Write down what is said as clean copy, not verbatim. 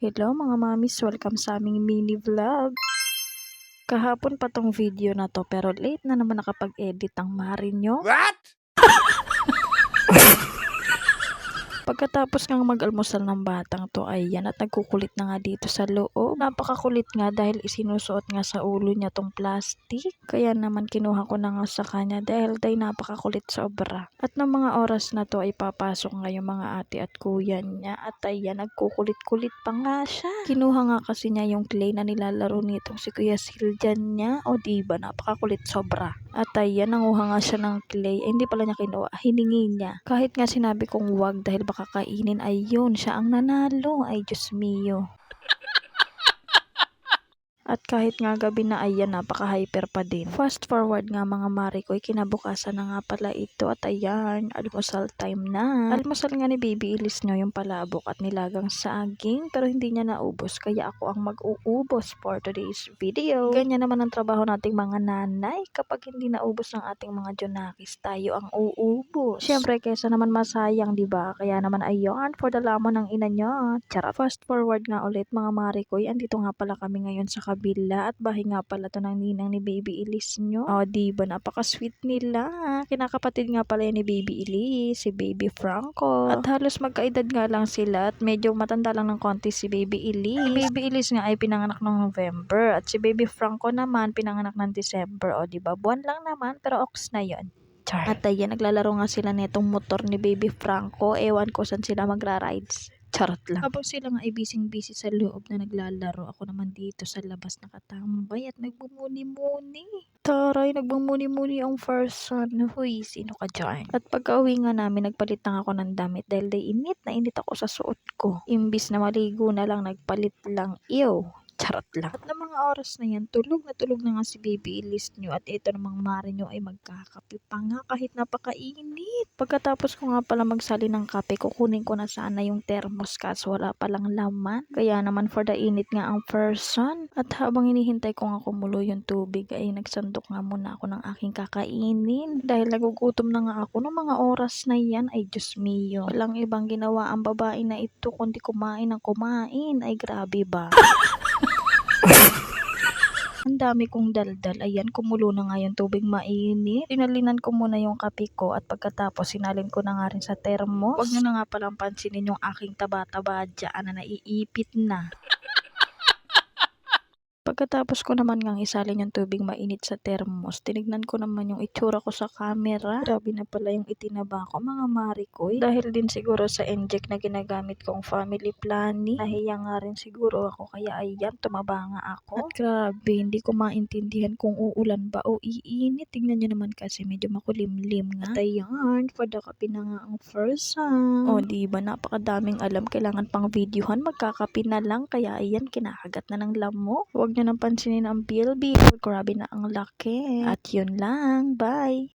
Hello mga mamis, welcome sa aming mini vlog. Kahapon pa tong video na to pero late na naman nakapag-edit ang mari nyo. What? Pagkatapos ng mag-almusal ng batang to ay yan at nagkukulit na nga dito sa loob. Napakakulit nga dahil isinusuot nga sa ulo niya tong plastic. Kaya naman kinuha ko na nga sa kanya dahil napakakulit sobra. At ng mga oras na to ay papasok nga yung mga ate at kuya niya at ayan nagkukulit-kulit pa nga siya. Kinuha nga kasi niya yung clay na nilalaro nitong si Kuya Siljan niya. O diba napakakulit sobra. At ayan nanguha nga siya ng clay. Hindi pala niya kinuha, hiningi niya. Kahit nga sinabi kong wag dahil baka kainin ay yun, siya ang nanalo. Ay Diyos mio. At kahit nga gabi na ayan, napaka-hyper pa din. Fast forward nga mga mari ko, kinabukasan na nga pala ito at ayan, almusal time na. Almusal nga ni Baby Elise nyo yung palabok at nilagang saging pero hindi niya naubos kaya ako ang mag-uubos for today's video. Ganyan naman ang trabaho nating mga nanay. Kapag hindi naubos ng ating mga junakis, tayo ang uubos. Siyempre, kesa naman masayang, diba? Kaya naman ayon, for the lamon ng ina nyo. Charot. Fast forward nga ulit mga mari ko, andito nga pala kami ngayon sa kabila at bahay nga pala to ng ninang ni Baby Elise nyo. O diba, napaka-sweet nila. Kinakapatid nga pala yan ni Baby Elise, si Baby Franco. At halos magkaedad nga lang sila at medyo matanda lang ng konti si Baby Elise. Si Baby Elise nga ay pinanganak ng November at si Baby Franco naman pinanganak ng December. O diba, buwan lang naman pero ox na yon. At ayan, naglalaro nga sila nitong motor ni Baby Franco. Ewan ko saan sila magra-rides. Charot lang. Habang sila nga ay busy sa loob na naglalaro, ako naman dito sa labas nakatambay at nagbumuni-muni. Taray, nagbumuni-muni ang first son. Huy, sino ka dyan? At pagka-uwi nga namin, nagpalit lang ako ng damit dahil init na init ako sa suot ko. Imbis na maligo na lang, nagpalit lang. Ew. Charot lang. At ng mga oras na yan, tulog na nga si Baby Elise nyo at ito namang mari nyo ay magkakape pa nga kahit napakainit. Pagkatapos ko nga pala magsali ng kape, kukunin ko na sana yung thermos kaso wala palang laman. Kaya naman for the init nga ang person. At habang hinihintay ko nga kumulo yung tubig ay nagsandok nga muna ako ng aking kakainin. Dahil nagugutom na nga ako ng mga oras na yan ay Diyos mio. Walang ibang ginawa ang babae na ito kundi kumain ng kumain. Ay grabe ba? Ang dami kong daldal. Ayan, kumulo na nga yung tubig mainit. Tinalinan ko muna yung kape ko at pagkatapos sinalin ko na nga rin sa termos. Huwag nyo na nga palang pansinin yung aking taba-taba dyan na naiipit na. Pagkatapos ko naman ngang isalin yung tubig mainit sa termos, tinignan ko naman yung itsura ko sa camera. Grabe na pala yung itinaba ko mga marikoy. Dahil din siguro sa inject na ginagamit kong family planning. Nahiya nga rin siguro ako kaya ayan, tumaba nga ako. At grabe, hindi ko maintindihan kung uulan ba o iinit. Tingnan nyo naman kasi medyo makulimlim nga. At ayan, padakapi na nga ang first time. O diba, napakadaming alam. Kailangan pang videohan, magkakapi na lang. Kaya ayan, kinakagat na ng lamok. Huwag nyo nang pansinin ang bill. Grabe na ang laki. At yun lang. Bye!